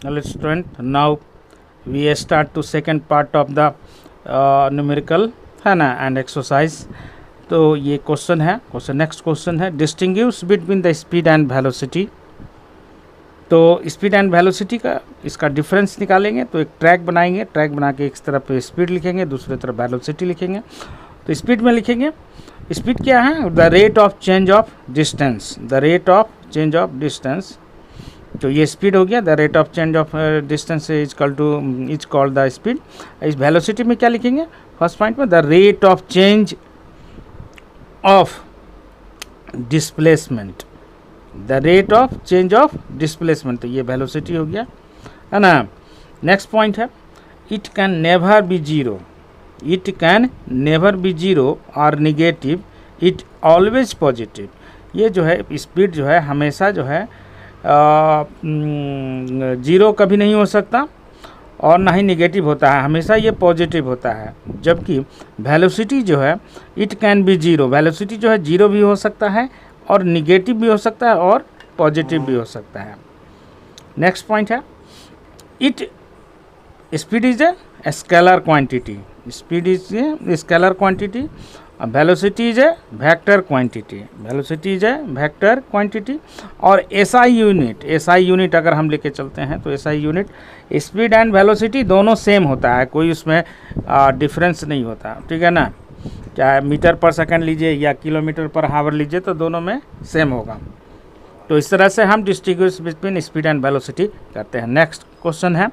Hello student, now we start to second part of the numerical है ना and exercise. तो ये question है, नेक्स्ट क्वेश्चन है distinguish between the speed and velocity. तो speed and velocity का इसका डिफरेंस निकालेंगे। तो एक ट्रैक बनाएंगे, ट्रैक बना के एक तरफ स्पीड लिखेंगे, दूसरी तरफ वेलोसिटी लिखेंगे। तो स्पीड में लिखेंगे, स्पीड क्या है? The rate of change of distance, the rate of change of distance. तो ये स्पीड हो गया, the rate of change of distance is called the speed. इस वेलोसिटी में क्या लिखेंगे? फर्स्ट पॉइंट में the rate of change of displacement, the rate of change of displacement. तो ये वेलोसिटी हो गया, है ना। नेक्स्ट पॉइंट है it can never be zero, it can never be zero और निगेटिव, इट ऑलवेज पॉजिटिव। ये जो है स्पीड जो है हमेशा जो है जीरो कभी नहीं हो सकता और ना ही निगेटिव होता है, हमेशा ये पॉजिटिव होता है। जबकि वेलोसिटी जो है it can be zero, velocity जो है जीरो भी हो सकता है और निगेटिव भी हो सकता है और पॉजिटिव भी हो सकता है। नेक्स्ट पॉइंट है it speed is a scalar quantity, speed is a scalar quantity, velocity is a vector quantity, velocity is a vector quantity. और एसआई यूनिट, एसआई यूनिट अगर हम लेके चलते हैं तो SI unit speed and velocity दोनों same होता है, कोई उसमें डिफरेंस नहीं होता, ठीक है ना। चाहे मीटर पर सेकंड लीजिए या किलोमीटर पर हावर लीजिए तो दोनों में सेम होगा। तो इस तरह से हम distinguish between speed and velocity करते हैं। नेक्स्ट क्वेश्चन है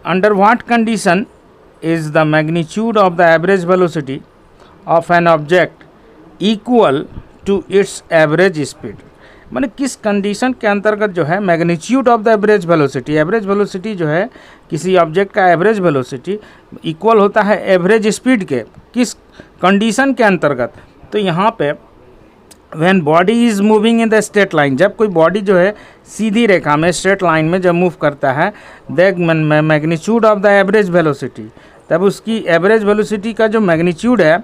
under what condition is the magnitude of the average velocity of an object equal to its average speed. माने किस कंडीशन के अंतर्गत जो है magnitude of the average velocity, average velocity जो है किसी ऑब्जेक्ट का एवरेज वेलोसिटी इक्वल होता है एवरेज स्पीड के, किस कंडीशन के अंतर्गत? तो यहाँ पे when body is moving in the straight line, जब कोई बॉडी जो है सीधी रेखा में स्ट्रेट लाइन में जब मूव करता है, the magnitude of the average velocity, तब उसकी एवरेज वेलोसिटी का जो मैग्नीट्यूड है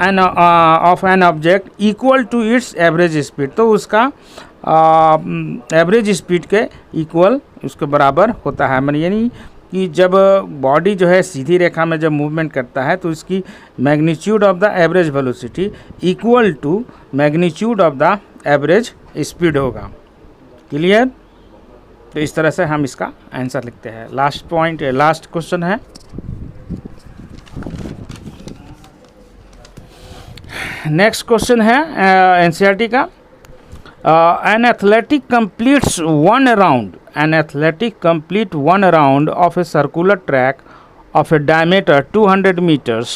of an object equal to its average speed, तो उसका एवरेज स्पीड के इक्वल उसके बराबर होता है। मैंने यानी कि जब बॉडी जो है सीधी रेखा में जब मूवमेंट करता है तो इसकी magnitude of the average velocity equal to magnitude of the average speed होगा। क्लियर? तो इस तरह से हम इसका आंसर लिखते हैं। लास्ट पॉइंट, लास्ट क्वेश्चन है नेक्स्ट क्वेश्चन है एनसीईआरटी का। An athletic completes one round, an athletic complete one round of a circular track of a diameter 200 meters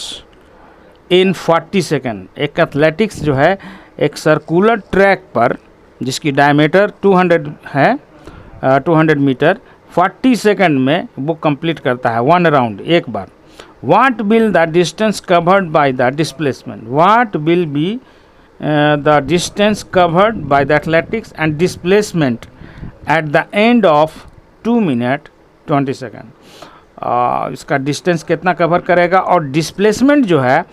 in 40 second. एक एथलेटिक्स जो है एक सर्कुलर ट्रैक पर जिसकी डायमीटर 200 है, 200 मीटर 40 सेकेंड में वो कंप्लीट करता है वन राउंड एक बार। What will the distance covered by the displacement? What will be the distance covered by the athletics and displacement at the end of 2 minutes 20 seconds? इसका distance कितना cover करेगा और displacement जो है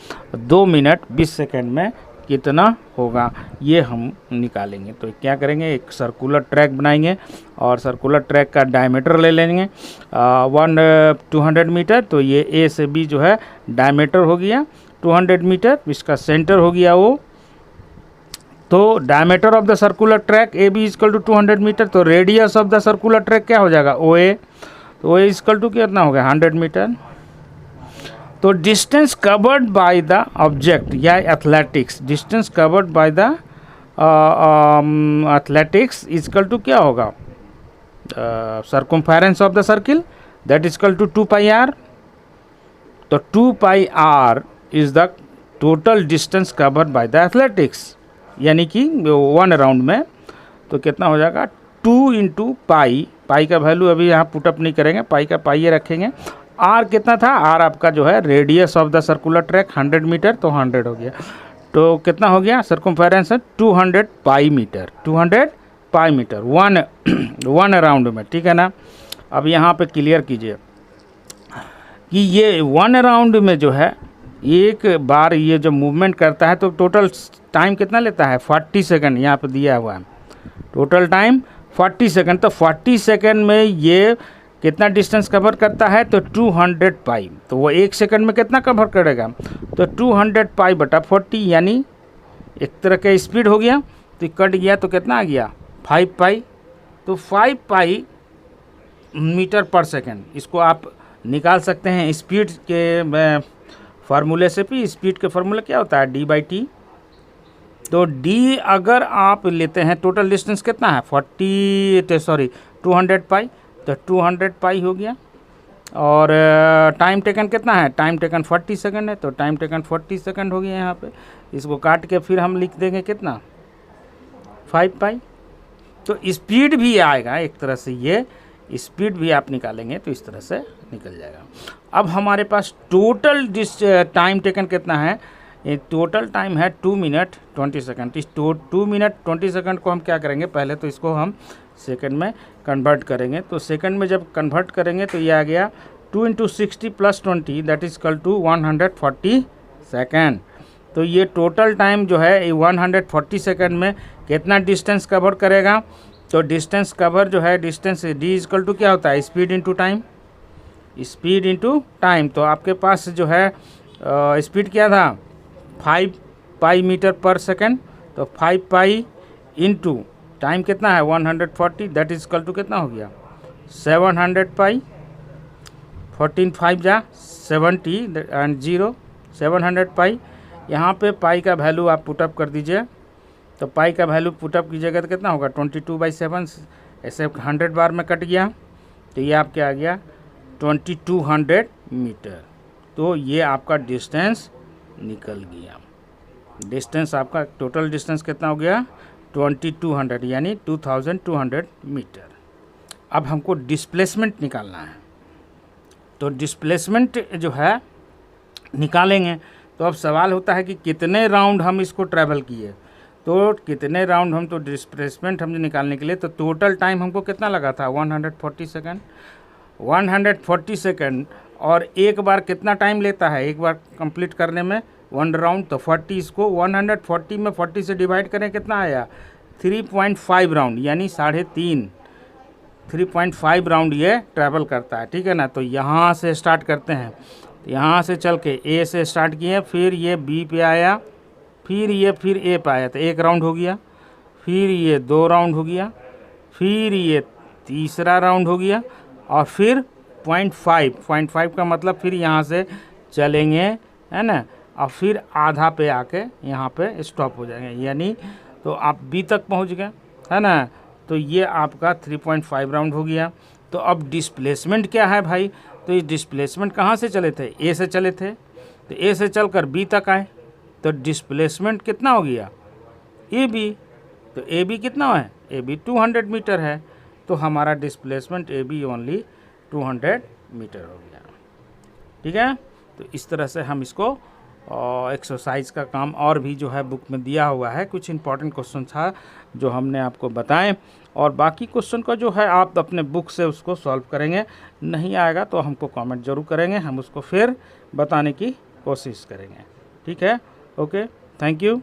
2 minute 20 second में कितना होगा, ये हम निकालेंगे। तो क्या करेंगे, एक सर्कुलर ट्रैक बनाएंगे और सर्कुलर ट्रैक का डायमीटर ले लेंगे 200 मीटर। तो ये ए से बी जो है डायमीटर हो गया 200 मीटर, इसका सेंटर हो गया वो। तो diameter of the circular track A B is equal to 200 metre. तो radius of the circular track क्या हो जाएगा, ओ ए। तो ओ ए इजकल टू कितना हो गया 100 मीटर। तो distance covered by the object या athletics, distance covered by the athletics is equal to क्या होगा, circumference of the circle, that is equal to 2 pi R. तो 2 pi R is the total distance covered by the athletics, यानी कि one round में। तो कितना हो जाएगा 2 इंटू पाई, पाई का वैल्यू अभी यहाँ पुटअप नहीं करेंगे, पाई का पाई ये रखेंगे। आर कितना था, आर आपका जो है radius of the circular track 100 metre, तो 100 हो गया। तो कितना हो गया सर्कमफेरेंस है 200 pi meter, 200 pi meter one round में, ठीक है ना। अब यहाँ पे क्लियर कीजिए कि ये वन राउंड में जो है एक बार ये जो मूवमेंट करता है तो टोटल टाइम कितना लेता है 40 सेकंड, यहाँ पे दिया हुआ है टोटल टाइम 40 सेकंड, तो 40 सेकंड में ये कितना डिस्टेंस कवर करता है, तो 200 पाई। तो वो 1 सेकंड में कितना कवर करेगा, तो 200 पाई बटा 40, यानी एक तरह का स्पीड हो गया। तो कट गया तो कितना आ गया, 5 पाई। तो 5 पाई मीटर पर सेकंड, इसको आप निकाल सकते हैं स्पीड के फार्मूले से भी। स्पीड के फार्मूला क्या होता है, d/t। तो d अगर आप लेते हैं, टोटल डिस्टेंस कितना है 200 पाई, तो 200 पाई हो गया। और टाइम टेकन कितना है, टाइम टेकन 40 सेकंड है, तो टाइम टेकन 40 सेकंड हो गया यहाँ पे। इसको काट के फिर हम लिख देंगे कितना, 5 पाई। तो स्पीड भी आएगा एक तरह से, ये स्पीड भी आप निकालेंगे तो इस तरह से निकल जाएगा। अब हमारे पास टोटल टाइम टेकन कितना है, ये टोटल टाइम है 2 मिनट 20 सेकंड। इस 2 मिनट 20 सेकंड को हम क्या करेंगे, पहले तो इसको हम सेकंड में कन्वर्ट करेंगे। तो सेकंड में जब कन्वर्ट करेंगे तो ये आ गया 2 × 60 + 20 that is equal to 140 second. तो ये टोटल टाइम जो है ये 140 सेकंड में कितना डिस्टेंस कवर करेगा, तो डिस्टेंस कवर जो है, distance D is equal to क्या होता है, speed into time, speed into time. तो आपके पास जो है स्पीड क्या था, 5 पाई मीटर पर सेकंड। तो 5 पाई इंटू टाइम कितना है 140, दैट इज इक्वल टू कितना हो गया 700 पाई। 14 5 जा 70 एंड 0 700 पाई। यहाँ पे पाई का वैल्यू आप पुटअप कर दीजिए, तो पाई का वैल्यू पुटअप कीजिएगा तो कितना होगा 22/7, ऐसे 100 बार में कट गया, तो ये आपके आ गया 2200 मीटर। तो ये आपका डिस्टेंस निकल गया। डिस्टेंस आपका टोटल डिस्टेंस कितना हो गया 2200, यानी 2200 मीटर। अब हमको डिस्प्लेसमेंट निकालना है, तो डिस्प्लेसमेंट जो है निकालेंगे। तो अब सवाल होता है कि कितने राउंड हम इसको ट्रैवल किए, तो कितने राउंड हम, तो डिस्प्लेसमेंट हमने निकालने के लिए तो टोटल टाइम हमको कितना लगा था 140 सेकंड। 140 सेकंड और एक बार कितना टाइम लेता है, एक बार कंप्लीट करने में 1 राउंड, तो 40, इसको 140 में 40 से डिवाइड करें कितना आया 3.5 राउंड, यानी 3.5 राउंड ये ट्रैवल करता है, ठीक है ना। तो यहाँ से स्टार्ट करते हैं, तो यहाँ से चल के ए से स्टार्ट किए, फिर ये बी पे आया, फिर ये फिर ए पे आया, तो 1 राउंड हो गया, फिर ये 2 राउंड हो गया, फिर ये तीसरा राउंड हो गया, और फिर 0.5 का मतलब फिर यहाँ से चलेंगे, है ना, और फिर आधा पे आके यहाँ पे स्टॉप हो जाएंगे, यानी तो आप बी तक पहुँच गए, है ना। तो ये आपका 3.5 राउंड हो गया। तो अब डिस्प्लेसमेंट क्या है भाई, तो ये डिस्प्लेसमेंट कहाँ से चले थे, ए से चले थे, तो ए से चलकर बी तक आए, तो डिस्प्लेसमेंट कितना हो गया ए बी। तो ए बी कितना है, ए बी 200 मीटर है, तो हमारा displacement A B only 200 meter हो गया, ठीक है। तो इस तरह से हम इसको एक्सरसाइज का काम और भी जो है बुक में दिया हुआ है, कुछ इंपॉर्टेंट क्वेश्चन था जो हमने आपको बताएं, और बाकी क्वेश्चन का जो है आप अपने बुक से उसको सॉल्व करेंगे, नहीं आएगा तो हमको कमेंट जरूर करेंगे, हम उसको फिर बताने की कोशिश करेंगे, ठीक है। Okay, thank you.